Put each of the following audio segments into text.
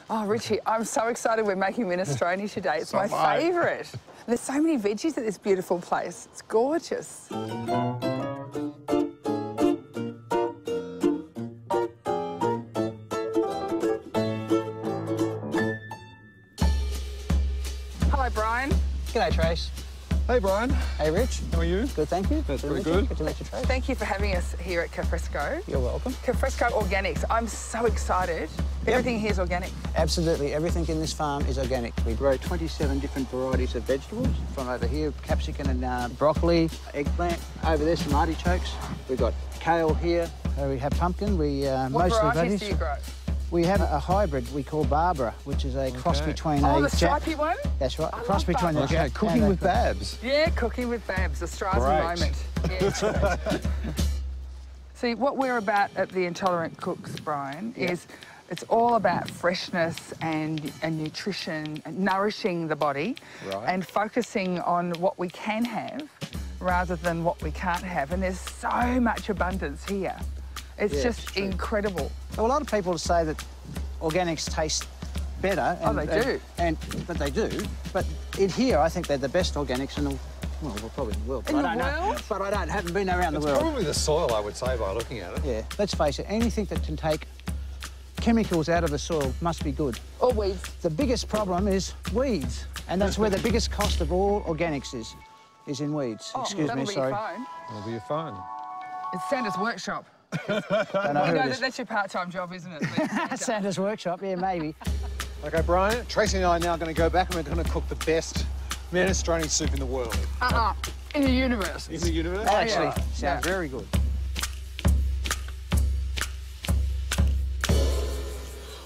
Oh, Richie, I'm so excited we're making minestrone today. It's my favourite. There's so many veggies at this beautiful place. It's gorgeous. Hello, Brian. G'day, Trace. Hey, Brian. Hey, Rich. How are you? Good, thank you. That's very good. Good to meet you, Trace. Thank you for having us here at Cafresco. You're welcome. Cafresco Organics. I'm so excited. Everything here is organic. Absolutely. Everything in this farm is organic. We grow 27 different varieties of vegetables. From over here, capsicum and broccoli, eggplant. Over there, some artichokes. We've got kale here. We have pumpkin. What varieties do you grow? We have a hybrid we call Barbara, which is a cross between the stripy one? That's right. I Cross love between Barbara. the Cooking with Babs. Yeah, cooking with Babs, the Strasbourg moment. Yeah. See, what we're about at the Intolerant Cooks, Brian, is it's all about freshness and nutrition, and nourishing the body, and focusing on what we can have rather than what we can't have. And there's so much abundance here. It's just incredible. Well, a lot of people say that organics taste better. And, they do. But they do. But in here, I think they're the best organics in the probably in the world. In the world? But I haven't been around the world. Probably the soil, I would say, by looking at it. Yeah, let's face it, anything that can take chemicals out of the soil must be good. Or weeds. The biggest problem is weeds, and that's where the biggest cost of all organics is in weeds. Excuse me, sorry. That'll be your phone. It's Santa's workshop. Don't know who it is. That's your part-time job, isn't it? Santa's workshop, yeah, maybe. OK, Brian, Tracy and I are now going to go back and we're going to cook the best minestrone soup in the world. In the universe. In the universe? Actually, sounds very good.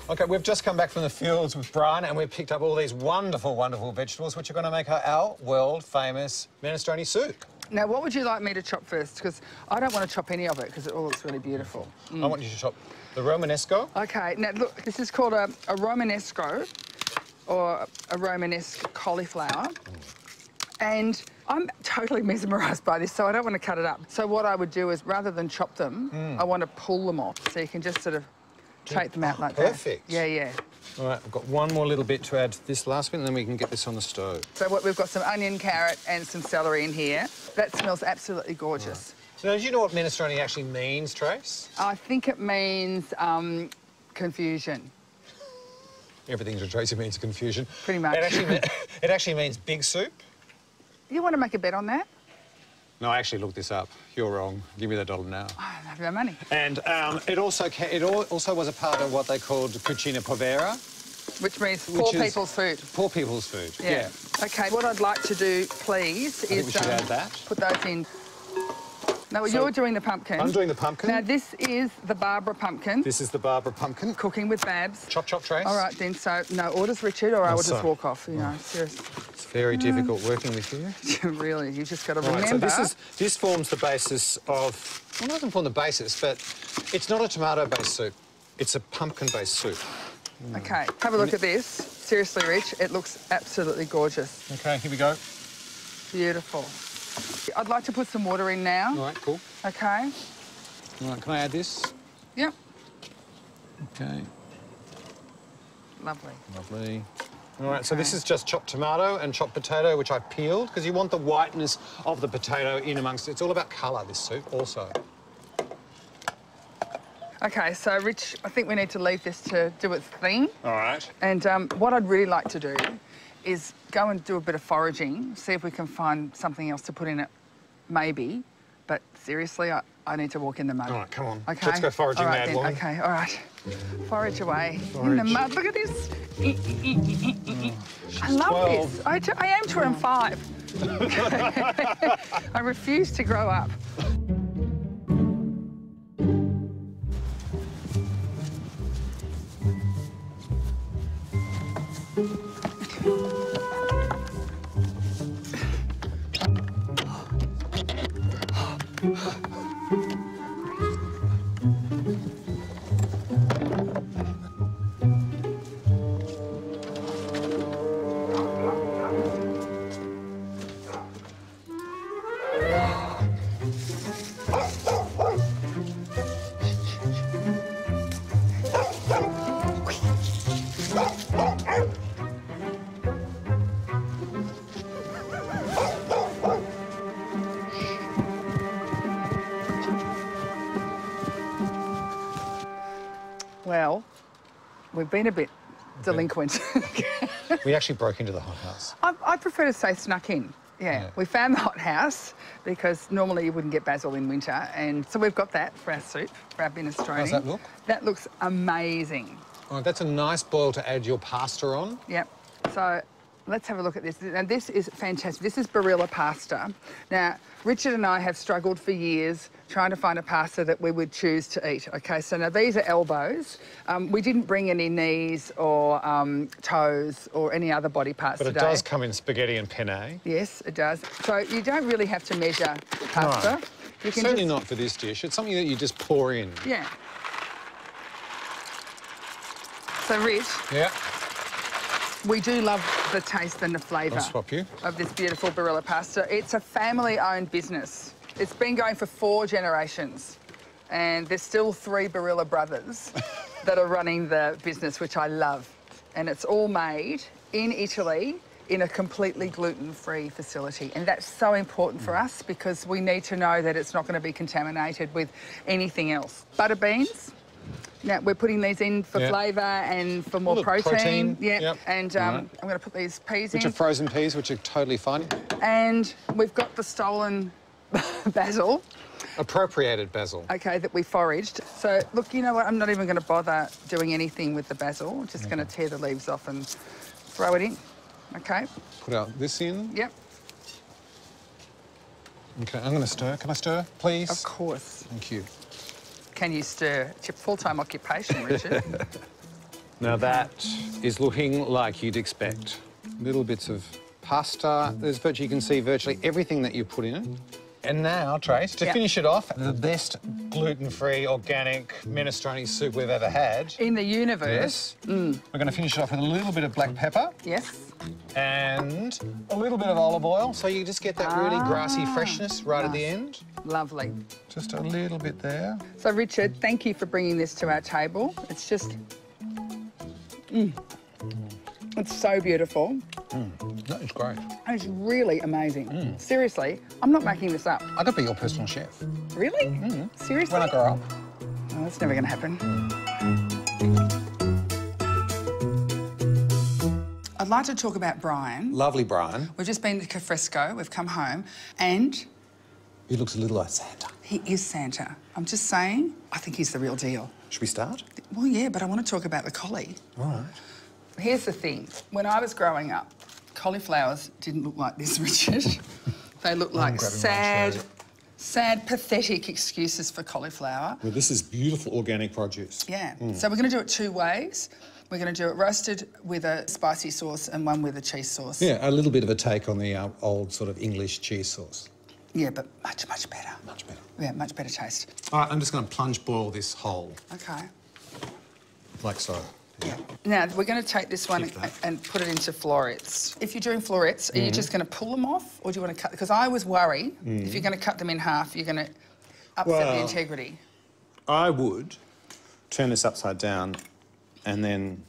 OK, we've just come back from the fields with Brian and we've picked up all these wonderful, wonderful vegetables which are going to make our world-famous minestrone soup. Now, what would you like me to chop first? Because I don't want to chop any of it because it all looks really beautiful. I want you to chop the Romanesco. OK, now, look, this is called a Romanesco, or a Romanesque cauliflower. And I'm totally mesmerised by this, so I don't want to cut it up. So what I would do is, rather than chop them, I want to pull them off. So you can just sort of take them out like that. Perfect. Yeah, yeah. All right, I've got one more little bit to add to this last bit, and then we can get this on the stove. So we've got some onion, carrot, and some celery in here. That smells absolutely gorgeous. Right. Now, do you know what minestrone actually means, Trace? I think it means confusion. Everything to Tracy means confusion. Pretty much. It actually means big soup. You want to make a bet on that? No, I actually looked this up. You're wrong. Give me that $1 now. I don't have no money. And it also was a part of what they called cucina povera. Which means poor people's food. Poor people's food, yeah. OK, what I'd like to do, please, is we should add that. Put those in. No, you're doing the pumpkin. I'm doing the pumpkin. Now, this is the Barbara pumpkin. This is the Barbara pumpkin. Cooking with Babs. Chop, chop, Trace. All right, then. So, no orders, Richard, or I will just walk off, you know, seriously. It's very difficult working with you. Really, you just got to remember. Right, so this forms the basis of... Well, it doesn't form the basis, but it's not a tomato-based soup. It's a pumpkin-based soup. OK, have a look at this. Seriously, Rich, it looks absolutely gorgeous. OK, here we go. Beautiful. I'd like to put some water in now. All right, cool. OK. All right, can I add this? Yep. OK. Lovely. Lovely. All right, so this is just chopped tomato and chopped potato, which I peeled, because you want the whiteness of the potato in amongst it. It's all about colour, this soup, also. OK, so, Rich, I think we need to leave this to do its thing. All right. And what I'd really like to do is go and do a bit of foraging, see if we can find something else to put in it, maybe. But seriously, I need to walk in the mud. All right, come on. Okay. Let's go foraging, all right, mad woman. OK, all right. Forage away in the mud. Look at this. I love 12. this. I am to I'm 5. I refuse to grow up. we've been a bit delinquent. We actually broke into the hothouse. I prefer to say snuck in. Yeah, we found the hothouse because normally you wouldn't get basil in winter, and so we've got that for our soup, for our minestrone. How's that look? That looks amazing. All right, that's a nice boil to add your pasta on. Yep. So let's have a look at this. Now, this is fantastic. This is Barilla pasta. Now, Richard and I have struggled for years trying to find a pasta that we would choose to eat. OK, so now these are elbows. We didn't bring any knees or toes or any other body parts today. But it does come in spaghetti and penne. Yes, it does. So you don't really have to measure pasta. No. You can Certainly not for this dish. It's something that you just pour in. Yeah. So, Rich. Yeah. We do love the taste and the flavour of this beautiful Barilla pasta. It's a family-owned business. It's been going for 4 generations, and there's still 3 Barilla brothers that are running the business, which I love. And it's all made in Italy in a completely gluten-free facility. And that's so important for us because we need to know that it's not going to be contaminated with anything else. Butter beans. Now, we're putting these in for flavour and for more protein. Yeah, yep. And I'm going to put these peas in. Which are frozen peas, which are totally fine. And we've got the stolen basil. Appropriated basil. OK, that we foraged. So, look, you know what? I'm not even going to bother doing anything with the basil. I'm just going to tear the leaves off and throw it in. OK? Put out this in. Yep. OK, I'm going to stir. Can I stir, please? Of course. Thank you. Can you stir? It's your full-time occupation, Richard. Now that is looking like you'd expect. Little bits of pasta. There's virtually, you can see virtually everything that you put in it. And now, Trace, to finish it off, the best gluten-free, organic minestrone soup we've ever had. In the universe. Yes. We're going to finish it off with a little bit of black pepper. Yes. And a little bit of olive oil, so you just get that really grassy freshness right at the end. Lovely. Just a little bit there. So, Richard, thank you for bringing this to our table. It's just... It's so beautiful. That is great. It's really amazing. Seriously, I'm not making this up. I could be your personal chef. Really? Seriously? When I grow up. Oh, that's never going to happen. I'd like to talk about Brian. Lovely Brian. We've just been to Cafresco. We've come home and... He looks a little like Santa. He is Santa. I'm just saying, I think he's the real deal. Should we start? Well, yeah, but I want to talk about the collie. All right. Here's the thing. When I was growing up, cauliflowers didn't look like this, Richard. They looked like sad, pathetic excuses for cauliflower. Well, this is beautiful organic produce. Yeah. So we're going to do it 2 ways. We're going to do it roasted with a spicy sauce and one with a cheese sauce. Yeah, a little bit of a take on the old sort of English cheese sauce. Yeah, but much, much better. Much better. Yeah, much better taste. All right, I'm just going to plunge boil this whole. OK. Like so. Yeah. Now, we're going to take this one and put it into florets. If you're doing florets, are you just going to pull them off or do you want to cut? Because I was worried if you're going to cut them in half, you're going to upset the integrity. I would turn this upside down and then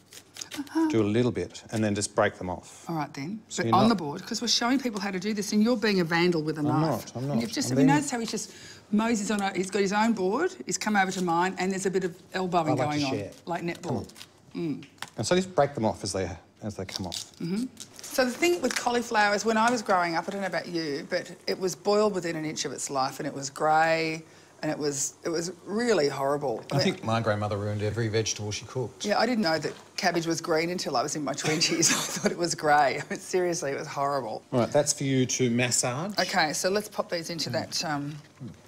do a little bit and then just break them off. All right, then. So but on the board, because we're showing people how to do this and you're being a vandal with a knife. I'm not. And you've just, we noticed how he just moses on, he's got his own board, he's come over to mine and there's a bit of elbowing going on. Like netball. And so just break them off as they come off. So the thing with cauliflower is when I was growing up, I don't know about you, but it was boiled within an inch of its life and it was grey and it was really horrible. I think my grandmother ruined every vegetable she cooked. Yeah, I didn't know that cabbage was green until I was in my 20s. I thought it was grey. I mean, seriously, it was horrible. All right, that's for you to massage. OK, so let's pop these into that...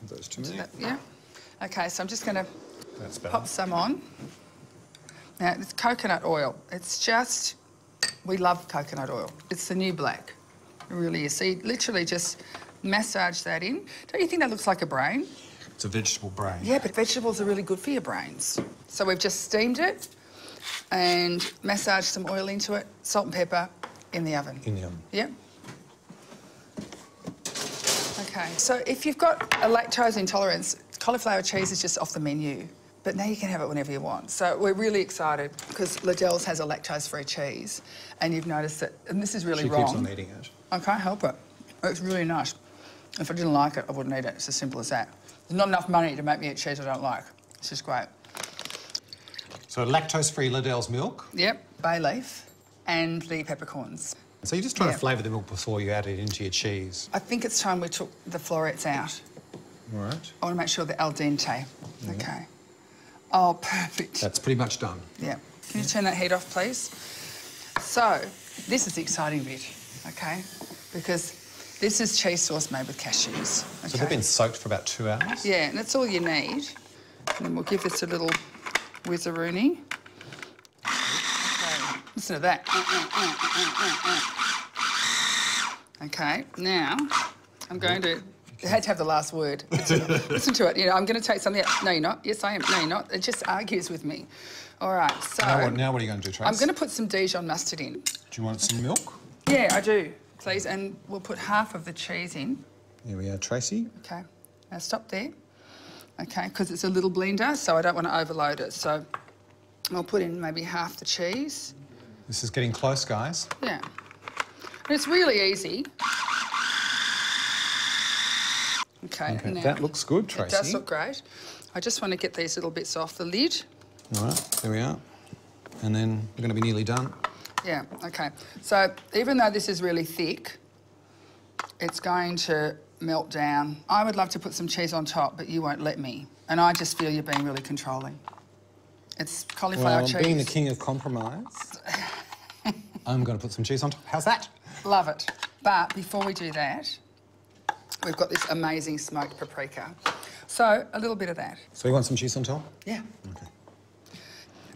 Those to me. Yeah. OK, so I'm just going to pop some on. Now, it's coconut oil. It's just... We love coconut oil. It's the new black. It really is. So you literally just massage that in. Don't you think that looks like a brain? It's a vegetable brain. Yeah, but vegetables are really good for your brains. So we've just steamed it and massaged some oil into it, salt and pepper, in the oven. In the oven. Yeah. OK, so if you've got a lactose intolerance, cauliflower cheese is just off the menu. But now you can have it whenever you want. So we're really excited because Liddell's has a lactose-free cheese and you've noticed that, and this is really wrong. She keeps on eating it. I can't help it. It's really nice. If I didn't like it, I wouldn't eat it. It's as simple as that. There's not enough money to make me eat cheese I don't like. It's just great. So lactose-free Liddell's milk. Yep, bay leaf and the peppercorns. So you're just trying to flavour the milk before you add it into your cheese. I think it's time we took the florets out. All right. I want to make sure they're al dente. Okay. Oh, perfect. That's pretty much done. Yeah. Can you turn that heat off, please? So, this is the exciting bit, okay? Because this is cheese sauce made with cashews. Okay? So they've been soaked for about 2 hours? Yeah, and that's all you need. And then we'll give this a little whizzaroony. Okay, listen to that. Okay, now I'm going to... I had to have the last word. Listen to it. You know, I'm going to take something out. No, you're not. Yes, I am. No, you're not. It just argues with me. All right, so... Now what are you going to do, Trace? I'm going to put some Dijon mustard in. Do you want some milk? Yeah, I do, please. And we'll put half of the cheese in. Here we are, Tracy. Okay. Now stop there. Okay, because it's a little blender, so I don't want to overload it. So I'll put in maybe half the cheese. This is getting close, guys. Yeah. And it's really easy. Okay, now, that looks good, Tracy. It does look great. I just want to get these little bits off the lid. All right, there we are. And then we're going to be nearly done. Yeah, okay. So even though this is really thick, it's going to melt down. I would love to put some cheese on top, but you won't let me. And I just feel you're being really controlling. It's cauliflower cheese. Being the king of compromise, I'm going to put some cheese on top. How's that? Love it. But before we do that, we've got this amazing smoked paprika. So a little bit of that. So you want some cheese on top? Yeah. Okay.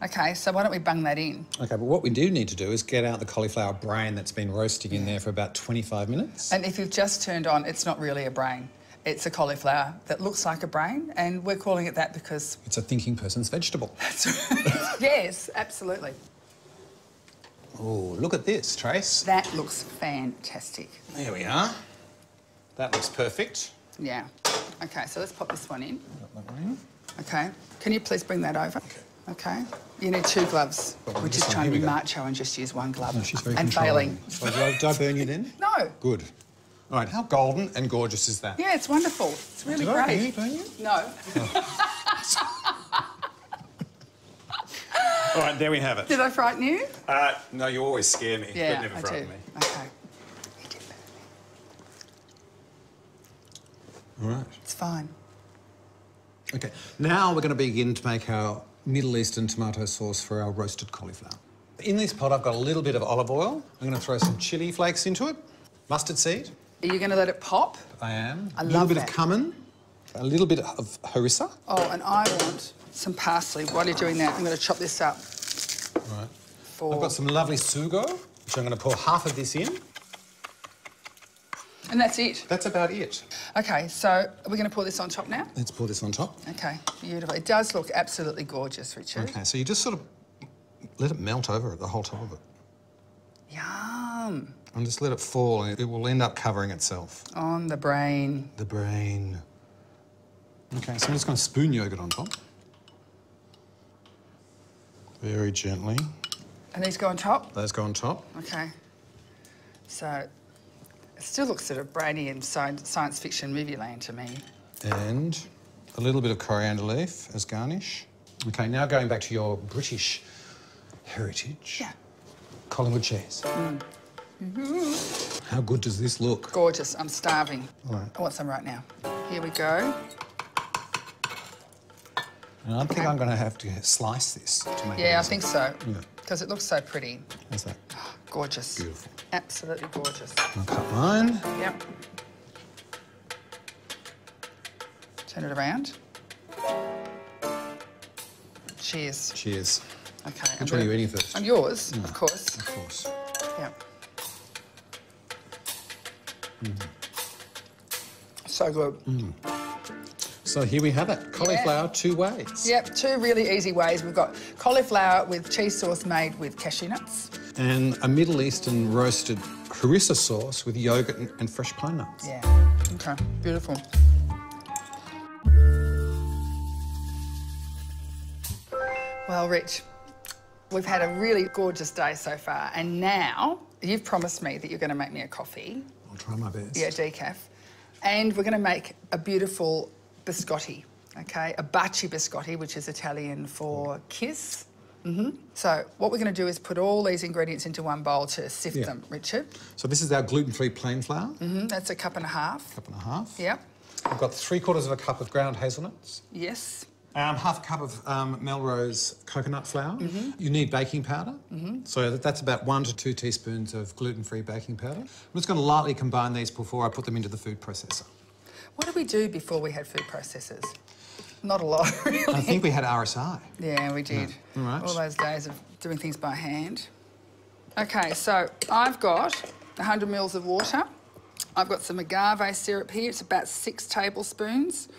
Okay, so why don't we bung that in? Okay, but what we do need to do is get out the cauliflower brain that's been roasting in there for about 25 minutes. And if you've just turned on, it's not really a brain. It's a cauliflower that looks like a brain, and we're calling it that because... It's a thinking person's vegetable. That's right. Yes, absolutely. Oh, look at this, Trace. That looks fantastic. There we are. That looks perfect. Yeah. Okay, so let's pop this one in. Got that one in. Okay. Can you please bring that over? Okay. Okay. You need 2 gloves. We're just trying to be macho and just use 1 glove. No, she's very and controlling. failing. So did I burn you then? No. Good. All right, how golden and gorgeous is that? Yeah, it's wonderful. It's really Did great. I burn you? No. All right, there we have it. Did I frighten you? No, you always scare me, Yeah, but never I frighten do. me. Okay. You did burn me. All right. It's fine. Okay, now we're going to begin to make our Middle Eastern tomato sauce for our roasted cauliflower. In this pot, I've got a little bit of olive oil. I'm going to throw some chilli flakes into it, mustard seed. Are you going to let it pop? I am. I a little love bit that. of cumin, a little bit of harissa. Oh, and I want some parsley. While you're doing that, I'm going to chop this up. All right. I've got some lovely sugo, which I'm going to pour half of this in. And that's it? That's about it. Okay, so are we going to pour this on top now? Let's pour this on top. Okay, beautiful. It does look absolutely gorgeous, Richard. Okay, so you just sort of let it melt over it, the whole top of it. Yum. And just let it fall, and it will end up covering itself. On the brain. The brain. Okay, so I'm just going to spoon yogurt on top. Very gently. And these go on top? Those go on top. Okay. So it still looks sort of brainy in science fiction movie land to me. And a little bit of coriander leaf as garnish. Okay, now going back to your British heritage. Yeah. Collingwood cheese. How good does this look? Gorgeous. I'm starving. All right. I want some right now. Here we go. And I think I'm going to have to slice this to make it Yeah, I easy. think so. Yeah. Because it looks so pretty. How's that? Gorgeous. Beautiful. Absolutely gorgeous. I'll cut mine. Yep. Turn it around. Cheers. Cheers. Okay. Which one are you eating first? I'm yours, of course. Of course. Yep. So good. So here we have it. Cauliflower 2 ways. Yep, 2 really easy ways. We've got cauliflower with cheese sauce made with cashew nuts. And a Middle Eastern roasted harissa sauce with yogurt and fresh pine nuts. Yeah. Okay, beautiful. Well, Rich, we've had a really gorgeous day so far, and now you've promised me that you're going to make me a coffee. I'll try my best. Yeah, decaf. And we're going to make a beautiful biscotti, okay? A baci biscotti, which is Italian for kiss. So what we're going to do is put all these ingredients into one bowl to sift them, Richard. So this is our gluten-free plain flour. That's a cup and a half. Cup and a half. Yep. I've got 3/4 of a cup of ground hazelnuts. Yes. Half a cup of Melrose coconut flour. You need baking powder. So that's about 1 to 2 teaspoons of gluten-free baking powder. I'm just going to lightly combine these before I put them into the food processor. What did we do before we had food processors? Not a lot, really. I think we had RSI. Yeah, we did. All right. All those days of doing things by hand. OK, so I've got 100 mils of water. I've got some agave syrup here. It's about 6 tablespoons.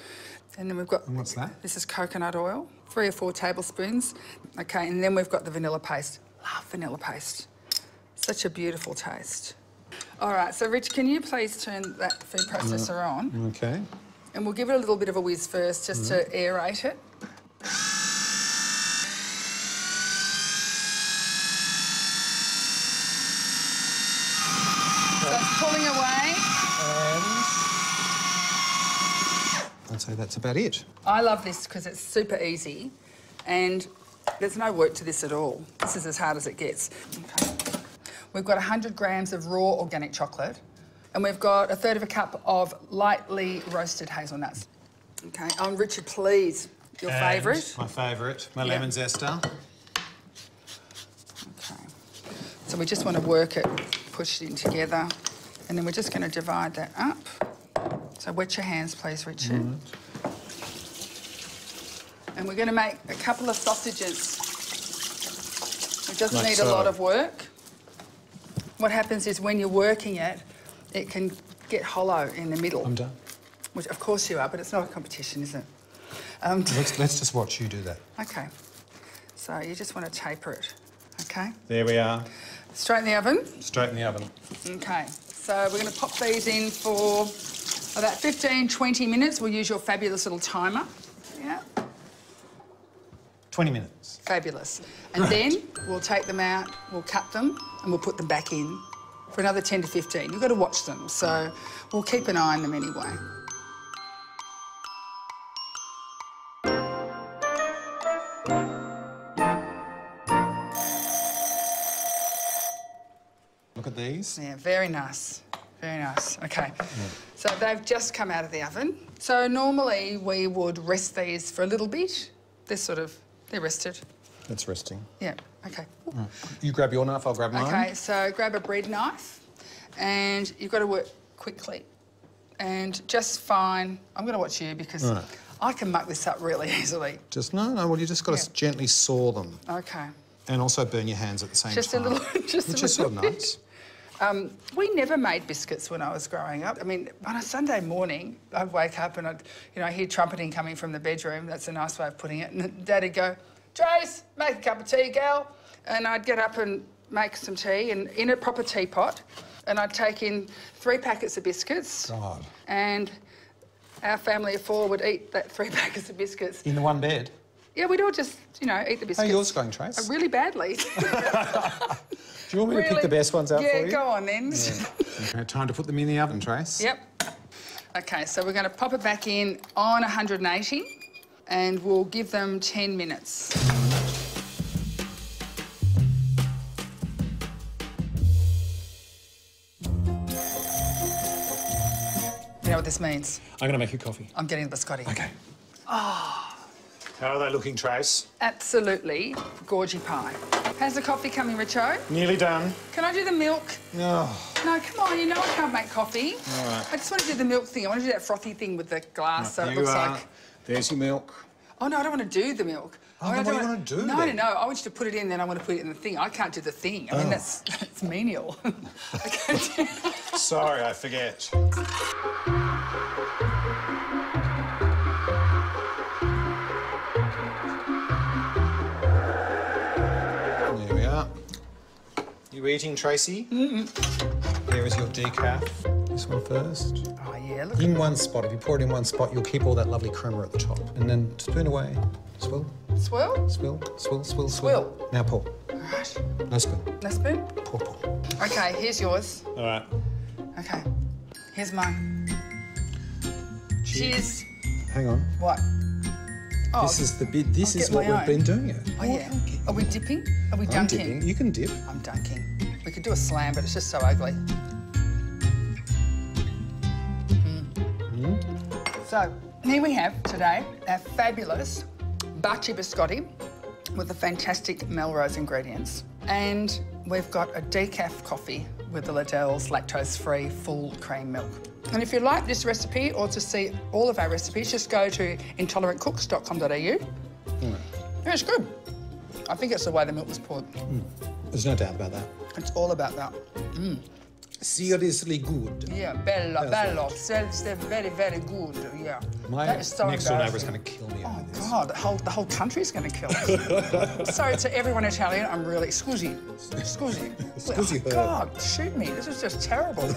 And then we've got... And what's that? This is coconut oil, 3 or 4 tablespoons. OK, and then we've got the vanilla paste. Love vanilla paste. Such a beautiful taste. All right, so Rich, can you please turn that food processor on? OK. And we'll give it a little bit of a whiz first, just to aerate it. So it's pulling away. I'd say that's about it. I love this because it's super easy and there's no work to this at all. This is as hard as it gets. Okay. We've got 100 grams of raw organic chocolate and we've got 1/3 of a cup of lightly roasted hazelnuts. Okay, Richard, please, your favourite. My favourite, my lemon zester. Okay. So we just want to work it, push it in together, and then we're just going to divide that up. So wet your hands, please, Richard. And we're going to make a couple of sausages. It doesn't need a lot of work. What happens is when you're working it, it can get hollow in the middle. I'm done. Which, of course you are, but it's not a competition, is it? Let's just watch you do that. OK. So you just want to taper it, OK? There we are. Straight in the oven? Straight in the oven. OK. So we're going to pop these in for about 15, 20 minutes. We'll use your fabulous little timer. Yeah. 20 minutes. Fabulous. And then we'll take them out, we'll cut them, and we'll put them back in for another 10 to 15. You've got to watch them, so we'll keep an eye on them anyway. Look at these. Yeah, very nice. Very nice. OK. So they've just come out of the oven. So normally we would rest these for a little bit. They're rested. That's resting. Yeah, OK. You grab your knife, I'll grab mine. OK, so grab a bread knife and you've got to work quickly and just fine. I'm going to watch you because I can muck this up really easily. Well, you just got to gently saw them. OK. And also burn your hands at the same time. Just a little, Which is sort of nice. We never made biscuits when I was growing up. I mean, on a Sunday morning, I'd wake up and I'd hear trumpeting coming from the bedroom. That's a nice way of putting it. And Dad'd go, Trace, make a cup of tea, gal. And I'd get up and make some tea and in a proper teapot. And I'd take in 3 packets of biscuits. God. And our family of 4 would eat that 3 packets of biscuits. In the one bed? Yeah, we'd all just, eat the biscuits. How are yours going, Trace? Really badly. Do you want me to pick the best ones out for you? Yeah, go on then. Okay, time to put them in the oven, Trace. Yep. OK, so we're going to pop it back in on 180 and we'll give them 10 minutes. You know what this means? I'm going to make you coffee. I'm getting the biscotti. OK. Oh. How are they looking, Trace? Absolutely gorgy pie. How's the coffee coming, Richo? Nearly done. Can I do the milk? No. No, come on, you know I can't make coffee. All right. I just want to do the milk thing. I want to do that frothy thing with the glass so it looks like... There's your milk. Oh, no, I don't want to do the milk. Oh, then what do you want to do No, then? no, I want you to put it in, then I want to put it in the thing. I can't do the thing. I mean, that's menial. I can't do... Sorry, I forget. There we are. You eating, Tracy? There is your decaf. This one first. Oh, yeah, look. In one spot. If you pour it in one spot, you'll keep all that lovely crema at the top. And then spoon away. Swill. Swirl? Swill, swill, swill, Swill. Now pour. All right. No spoon. No spoon? Pour, pour. OK, here's yours. All right. OK, here's mine. Cheers. Hang on. What? Oh, this is the bit. This is what we've been doing it. Oh yeah. Are we dipping? Are we I'm dunking? dipping. You can dip. I'm dunking. We could do a slam, but it's just so ugly. So here we have today our fabulous Baci biscotti with the fantastic Melrose ingredients. And we've got a decaf coffee with the Liddell's lactose-free full cream milk. And if you like this recipe or to see all of our recipes, just go to intolerantcooks.com.au. Yeah, it's good. I think it's the way the milk was poured. There's no doubt about that. It's all about that. Seriously good. Yeah, bello. It's very, very good. Yeah. My That is so next door neighbour is embarrassing. going to kill me over this. God, the whole country's going to kill us. Sorry to everyone Italian, I'm really... Scusi. Scusi her. God, shoot me. This is just terrible.